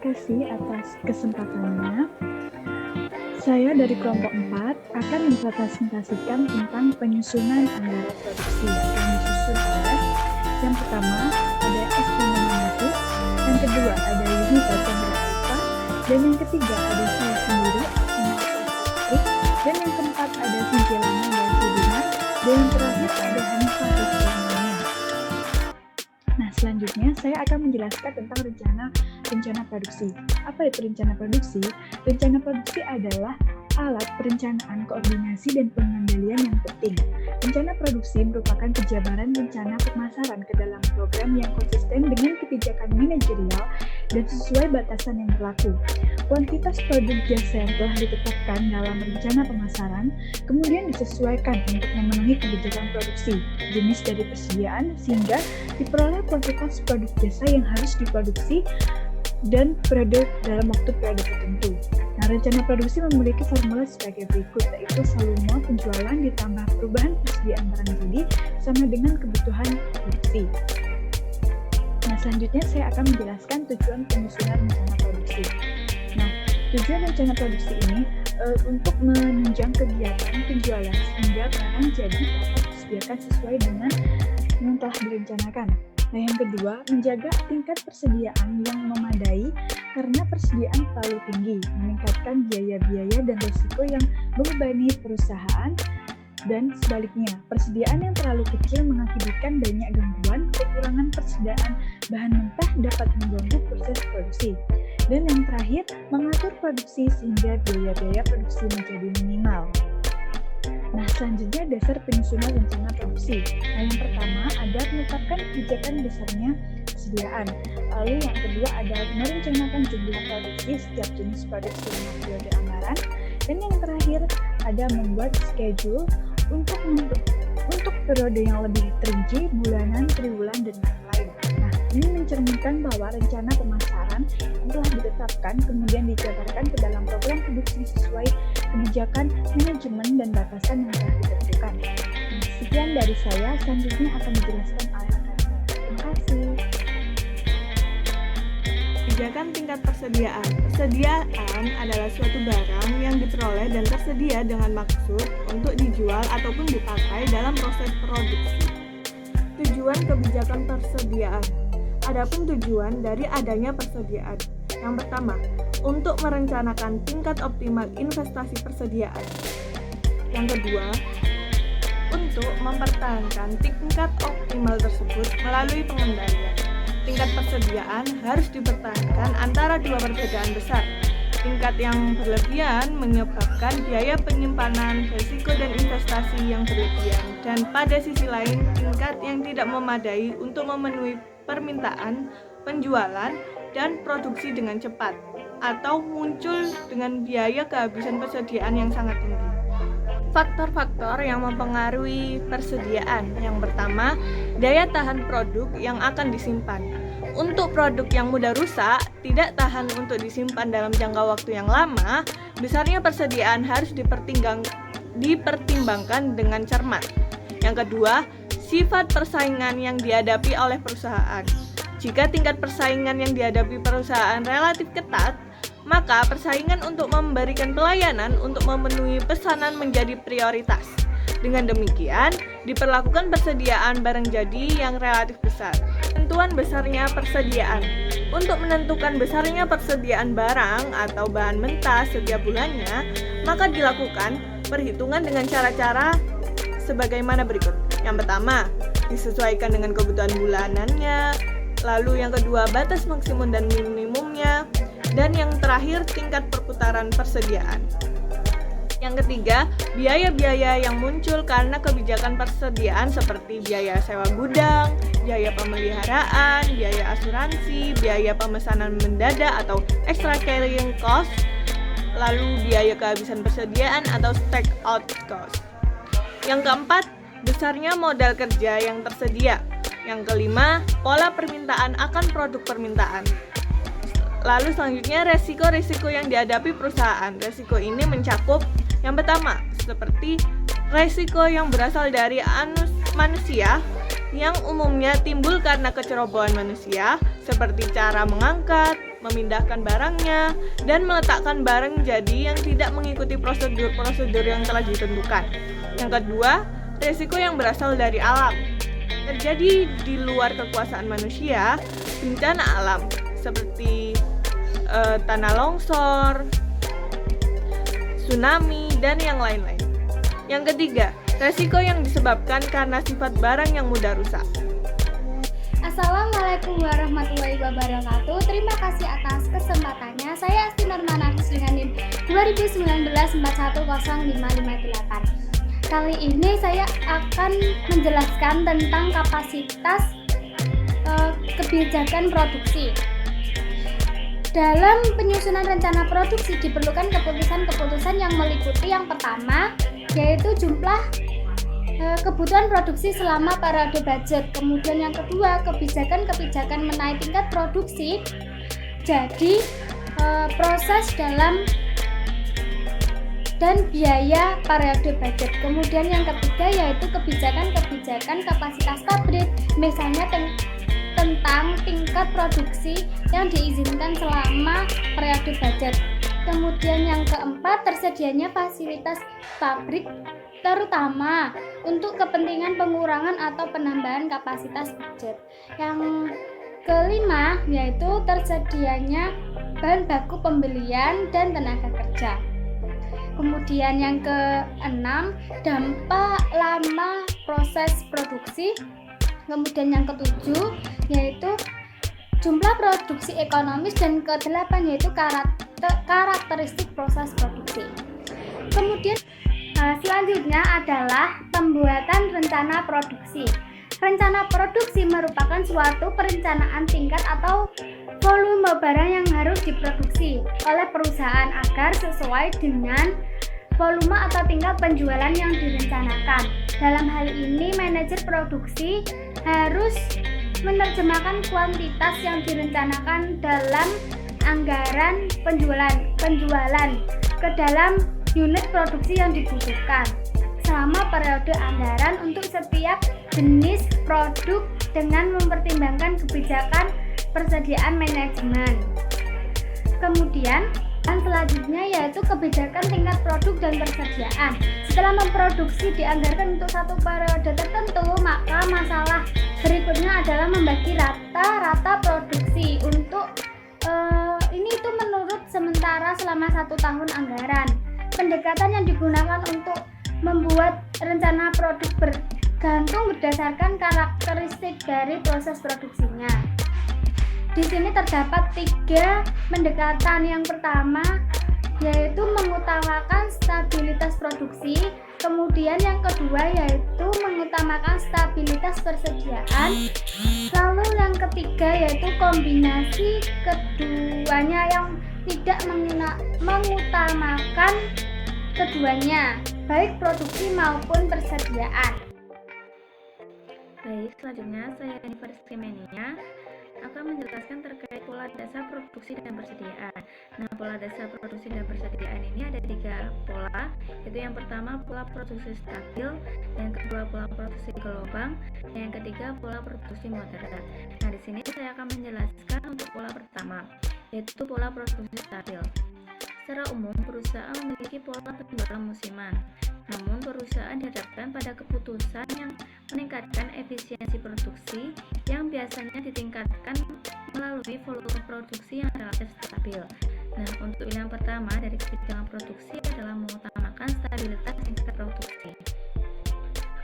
kasih atas kesempatannya. Saya dari kelompok 4 akan mempresentasikan tentang penyusunan anggaran produksi yang disusun oleh yang pertama ada estimatif, yang kedua ada unit dan berapa, dan yang ketiga ada saya sendiri, dan yang keempat ada Sintilana dan Sudina, dan yang terakhir ada Hanifah Rizwananya. Nah, selanjutnya saya akan menjelaskan tentang rencana produksi. Apa itu rencana produksi? Rencana produksi adalah alat perencanaan, koordinasi, dan pengendalian yang penting. Rencana produksi merupakan penjabaran rencana pemasaran ke dalam program yang konsisten dengan kebijakan manajerial dan sesuai batasan yang berlaku. Kuantitas produk jasa yang telah ditetapkan dalam rencana pemasaran kemudian disesuaikan untuk memenuhi kebijakan produksi, jenis dari persediaan, sehingga diperoleh kuantitas produk jasa yang harus diproduksi dan periode dalam waktu periode tertentu. Nah, rencana produksi memiliki formula sebagai berikut, yaitu volume penjualan ditambah perubahan persediaan barang jadi sama dengan kebutuhan produksi. Nah, selanjutnya saya akan menjelaskan tujuan penyusunan rencana produksi. Nah, tujuan rencana produksi ini untuk menunjang kegiatan penjualan sehingga barang jadi dapat disediakan sesuai dengan yang telah direncanakan. Nah, yang kedua, menjaga tingkat persediaan yang memadai karena persediaan terlalu tinggi, meningkatkan biaya-biaya dan risiko yang membebani perusahaan, dan sebaliknya, persediaan yang terlalu kecil mengakibatkan banyak gangguan. Kekurangan persediaan bahan mentah dapat mengganggu proses produksi. Dan yang terakhir, mengatur produksi sehingga biaya-biaya produksi menjadi minimal. Nah, selanjutnya dasar penyusunan rencana produksi. Nah, yang pertama ada menetapkan kebijakan besarnya persediaan. Lalu yang kedua ada merencanakan jumlah produksi setiap jenis produk selama periode anggaran. Dan yang terakhir ada membuat schedule untuk periode yang lebih rinci, bulanan, triwulan, dan lain-lain. Nah, ini mencerminkan bahwa rencana pemasaran yang telah ditetapkan kemudian dijabarkan ke dalam program produksi sesuai kebijakan manajemen dan batasan yang telah ditentukan. Nah, sekian dari saya, selanjutnya akan dijelaskan oleh Hanifah. Terima kasih. Kebijakan tingkat persediaan. Persediaan adalah suatu barang yang diperoleh dan tersedia dengan maksud untuk dijual ataupun dipakai dalam proses produksi. Tujuan kebijakan persediaan. Adapun tujuan dari adanya persediaan. Yang pertama, untuk merencanakan tingkat optimal investasi persediaan. Yang kedua, untuk mempertahankan tingkat optimal tersebut melalui pengendalian. Tingkat persediaan harus dipertahankan antara dua perbedaan besar. Tingkat yang berlebihan menyebabkan biaya penyimpanan, risiko dan investasi yang berlebihan, dan pada sisi lain tingkat yang tidak memadai untuk memenuhi permintaan, penjualan, dan produksi dengan cepat, atau muncul dengan biaya kehabisan persediaan yang sangat tinggi. Faktor-faktor yang mempengaruhi persediaan. Yang pertama, daya tahan produk yang akan disimpan. Untuk produk yang mudah rusak, tidak tahan untuk disimpan dalam jangka waktu yang lama, besarnya persediaan harus dipertimbangkan dengan cermat. Yang kedua, sifat persaingan yang dihadapi oleh perusahaan. Jika tingkat persaingan yang dihadapi perusahaan relatif ketat, maka persaingan untuk memberikan pelayanan untuk memenuhi pesanan menjadi prioritas. Dengan demikian, diperlakukan persediaan barang jadi yang relatif besar. Tentuan besarnya persediaan. Untuk menentukan besarnya persediaan barang atau bahan mentah setiap bulannya, maka dilakukan perhitungan dengan cara-cara sebagaimana berikut. Yang pertama, disesuaikan dengan kebutuhan bulanannya. Lalu yang kedua, batas maksimum dan minimumnya. Dan yang terakhir, tingkat perputaran persediaan. Yang ketiga, biaya-biaya yang muncul karena kebijakan persediaan seperti biaya sewa gudang, biaya pemeliharaan, biaya asuransi, biaya pemesanan mendadak atau extra carrying cost, lalu biaya kehabisan persediaan atau stock out cost. Yang keempat, besarnya modal kerja yang tersedia. Yang kelima, pola permintaan akan produk permintaan. Lalu selanjutnya, resiko-resiko yang dihadapi perusahaan. Resiko ini mencakup yang pertama, seperti resiko yang berasal dari manusia yang umumnya timbul karena kecerobohan manusia, seperti cara mengangkat, memindahkan barangnya, dan meletakkan barang jadi yang tidak mengikuti prosedur-prosedur yang telah ditentukan. Yang kedua, resiko yang berasal dari alam. Terjadi di luar kekuasaan manusia, bencana alam seperti tanah longsor, tsunami, dan yang lain-lain. Yang ketiga, resiko yang disebabkan karena sifat barang yang mudah rusak. Assalamualaikum warahmatullahi wabarakatuh. Terima kasih atas kesempatannya. Saya Asti Nurmana dengan NIM 2019-4105558. Kali ini saya akan menjelaskan tentang kapasitas kebijakan produksi. Dalam penyusunan rencana produksi diperlukan keputusan-keputusan yang meliputi yang pertama, yaitu jumlah kebutuhan produksi selama periode budget. Kemudian yang kedua, kebijakan-kebijakan menaik tingkat produksi. Jadi proses dalam dan biaya periode budget. Kemudian yang ketiga yaitu kebijakan-kebijakan kapasitas pabrik, misalnya tentang tingkat produksi yang diizinkan selama periode budget. Kemudian yang keempat, tersedianya fasilitas pabrik terutama untuk kepentingan pengurangan atau penambahan kapasitas budget. Yang kelima yaitu tersedianya bahan baku pembelian dan tenaga kerja. Kemudian yang keenam, dampak lama proses produksi. Kemudian yang ketujuh yaitu jumlah produksi ekonomis, dan kedelapan yaitu karakteristik proses produksi. Kemudian selanjutnya adalah pembuatan rencana produksi. Rencana produksi merupakan suatu perencanaan tingkat atau volume barang yang harus diproduksi oleh perusahaan agar sesuai dengan volume atau tingkat penjualan yang direncanakan. Dalam hal ini, manajer produksi harus menerjemahkan kuantitas yang direncanakan dalam anggaran penjualan ke dalam unit produksi yang dibutuhkan selama periode anggaran untuk setiap jenis produk dengan mempertimbangkan kebijakan persediaan manajemen. Kemudian selanjutnya yaitu kebijakan tingkat produk dan persediaan. Setelah memproduksi dianggarkan untuk satu periode tertentu, maka masalah berikutnya adalah membagi rata-rata produksi untuk ini itu menurut sementara selama 1 tahun anggaran. Pendekatan yang digunakan untuk membuat rencana produk bergantung berdasarkan karakteristik dari proses produksinya. Di sini terdapat 3 pendekatan. Yang pertama yaitu mengutamakan stabilitas produksi, kemudian yang kedua yaitu mengutamakan stabilitas persediaan, lalu yang ketiga yaitu kombinasi keduanya yang tidak mengutamakan keduanya, baik produksi maupun persediaan. Baik, selanjutnya saya University Mania akan menjelaskan terkait pola dasar produksi dan persediaan. Nah, pola dasar produksi dan persediaan ini ada 3 pola, yaitu yang pertama pola produksi stabil, yang kedua pola produksi gelombang, dan yang ketiga pola produksi moderat. Nah, di sini saya akan menjelaskan untuk pola pertama, yaitu pola produksi stabil. Secara umum, perusahaan memiliki pola penjualan musiman. Namun, perusahaan dihadapkan pada keputusan yang meningkatkan efisiensi produksi yang biasanya ditingkatkan melalui volume produksi yang relatif stabil. Nah, untuk pilihan pertama dari kebijakan produksi adalah mengutamakan stabilitas tingkat produksi.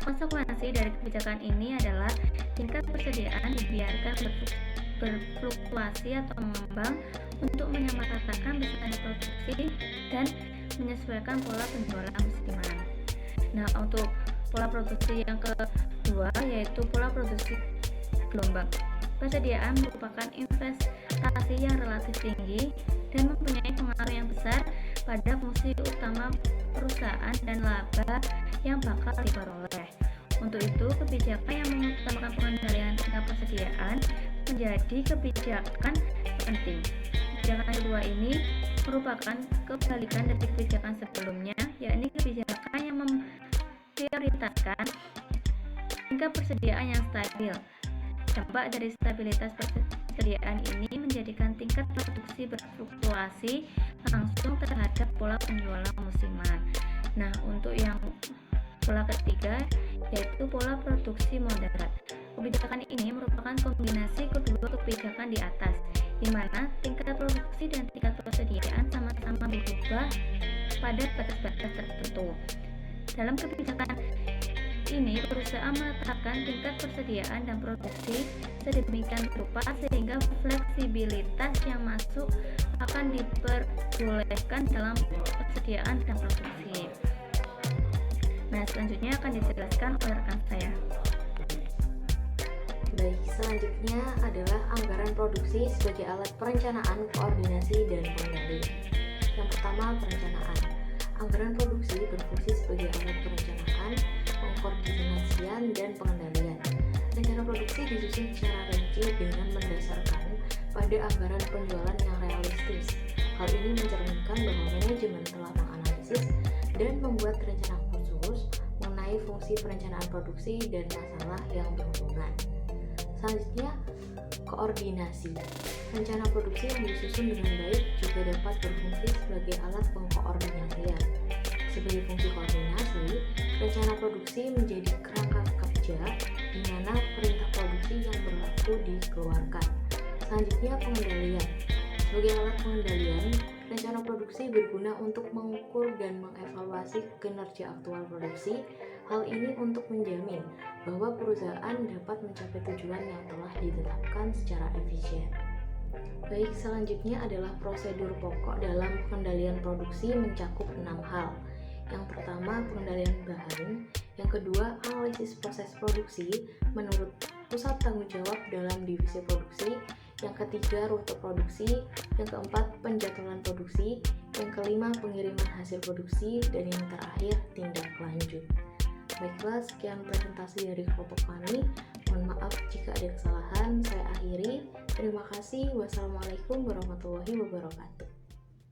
Konsekuensi dari kebijakan ini adalah tingkat persediaan dibiarkan berfluktuasi atau mengembang untuk menyamaratakan besaran produksi dan menyesuaikan pola penjualan musiman. Nah, untuk pola produksi yang kedua yaitu pola produksi gelombang. Persediaan merupakan investasi yang relatif tinggi dan mempunyai pengaruh yang besar pada fungsi utama perusahaan dan laba yang bakal diperoleh. Untuk itu, kebijakan yang mengutamakan pengendalian tingkat persediaan menjadi kebijakan penting. Kebijakan kedua ini merupakan kebalikan dari kebijakan sebelumnya, yakni kebijakan yang memprioritaskan tingkat persediaan yang stabil. Dampak dari stabilitas persediaan ini menjadikan tingkat produksi berfluktuasi langsung terhadap pola penjualan musiman. Nah, untuk yang pola ketiga yaitu pola produksi moderat. Kebijakan ini merupakan kombinasi kedua kebijakan di atas, di mana tingkat produksi dan tingkat persediaan sama-sama berubah pada batas-batas tertentu. Dalam kebijakan ini, perusahaan menetapkan tingkat persediaan dan produksi sedemikian rupa sehingga fleksibilitas yang masuk akan diperbolehkan dalam persediaan dan produksi. Nah, selanjutnya akan dijelaskan oleh rekan saya. Baik, selanjutnya adalah anggaran produksi sebagai alat perencanaan, koordinasi, dan pengendalian. Yang pertama, perencanaan. Anggaran produksi berfungsi sebagai alat perencanaan, pengkoordinasian, dan pengendalian. Rencana produksi disusun secara rinci dengan mendasarkan pada anggaran penjualan yang realistis. Hal ini mencerminkan bahwa manajemen telah menganalisis dan membuat rencana khusus mengenai fungsi perencanaan produksi dan masalah yang berhubungan. Selanjutnya, koordinasi. Rencana produksi yang disusun dengan baik juga dapat berfungsi sebagai alat pengkoordinasian. Sebagai fungsi koordinasi, rencana produksi menjadi kerangka kerja di mana perintah produksi yang berlaku dikeluarkan. Selanjutnya, pengendalian. Sebagai alat pengendalian, rencana produksi berguna untuk mengukur dan mengevaluasi kinerja aktual produksi. Hal ini untuk menjamin bahwa perusahaan dapat mencapai tujuan yang telah ditetapkan secara efisien. Baik, selanjutnya adalah prosedur pokok dalam pengendalian produksi mencakup 6 hal. Yang pertama, pengendalian bahan. Yang kedua, analisis proses produksi menurut pusat tanggung jawab dalam divisi produksi. Yang ketiga, rute produksi. Yang keempat, penjadwalan produksi. Yang kelima, pengiriman hasil produksi. Dan yang terakhir, tindak lanjut. Baiklah, sekian presentasi dari kelompok kami. Mohon maaf jika ada kesalahan. Saya akhiri. Terima kasih. Wassalamualaikum warahmatullahi wabarakatuh.